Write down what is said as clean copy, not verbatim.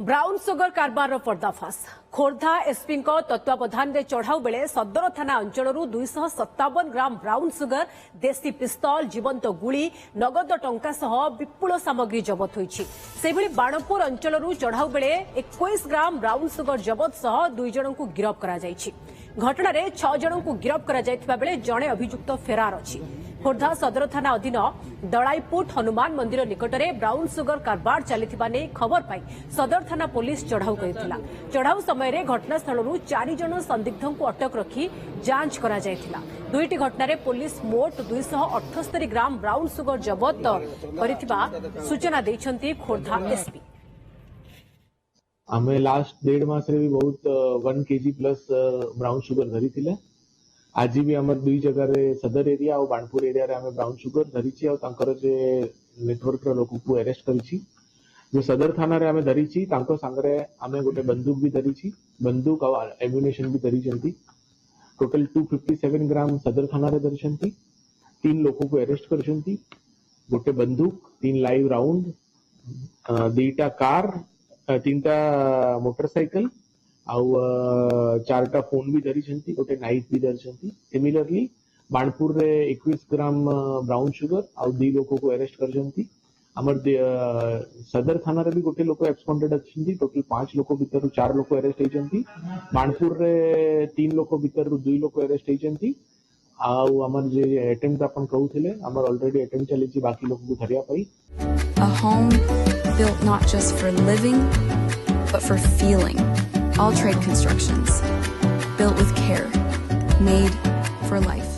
Brown sugar कारबार पर्दाफाश Khordha SP तत्वावधान में चढ़ाऊ बेले सदर थाना अंचल 257 ग्राम ब्राउन सुगर देशी पिस्तल जीवंत गुड़ी नगद टंका सह विपुल सामग्री जबत होती बाणपुर अंचल चढ़ाऊ बेले 21 ग्राम ब्राउन सुगर जबत सह 2 जन को गिरफ्त कर घटना 6 जन को गिरफ्त कर जड़े अभियुक्त फेरार अच्छी खोर्धा सदर थाना अधीन दलाईपुट हनुमान मंदिर निकट में ब्राउन सुगर कारबार चलता नहीं खबर पाई सदर थाना पुलिस चढ़ाऊ कर चढ़ाऊ समय घटनास्थल 4 जन संदिग्ध को अटक रखी जांच करा जायथिला। दुईटी घटना पुलिस मोट 278 ग्राम ब्राउन सुगर जबत करिथिबा सूचना देइछंती खोर्धा एसपी। आमे लास्ट 1.5 मास रे भी बहुत 1 kg प्लस ब्राउन सुगर धरी थिले। आज भी आम 2 जगह रे सदर एरिया और बाणपुर एरिया रे आमे ब्राउन सुगर धरी और तांकर जे नेटवर्क रो लोक को अरेस्ट करिछि। जो सदर थाना रे आमे धरी छी तांको संगरे आमे गोटे बंदूक भी धरी छी, बंदूक और एम्युनिशन भी धरी छंती। टोटल 257 ग्राम सदर थाना रे धरी छंती। 3 लोगों को अरेस्ट कर छंती। गोटे बंदूक, 3 लाइव राउंड, 2टा कार, 3टा मोटरसाइकिल आउ 4टा फोन भी धरी छंती, गोटे नाइफ भी धरी छंती। सिमिलरली बाणपुर रे 21 ग्राम ब्राउन शुगर आउ 2 लोगों को अरेस्ट कर छंती। हमर सदर थाना रे भी गोटे लोक एब्सकॉन्डेड अछि। टोटल 5 लोक भीतर 4 लोक अरेस्ट होइछंती। बाणपुर रे 3 लोक भीतर 2 लोक अरेस्ट होइछंती। आउ हमर जे अटेम्प्ट अपन कहउथिले हमर ऑलरेडी अटेम्प्ट चलिछि बाकी लोक को धरिया पई। A home built not just for living but for feeling. All Trade Constructions, built with care, made for life.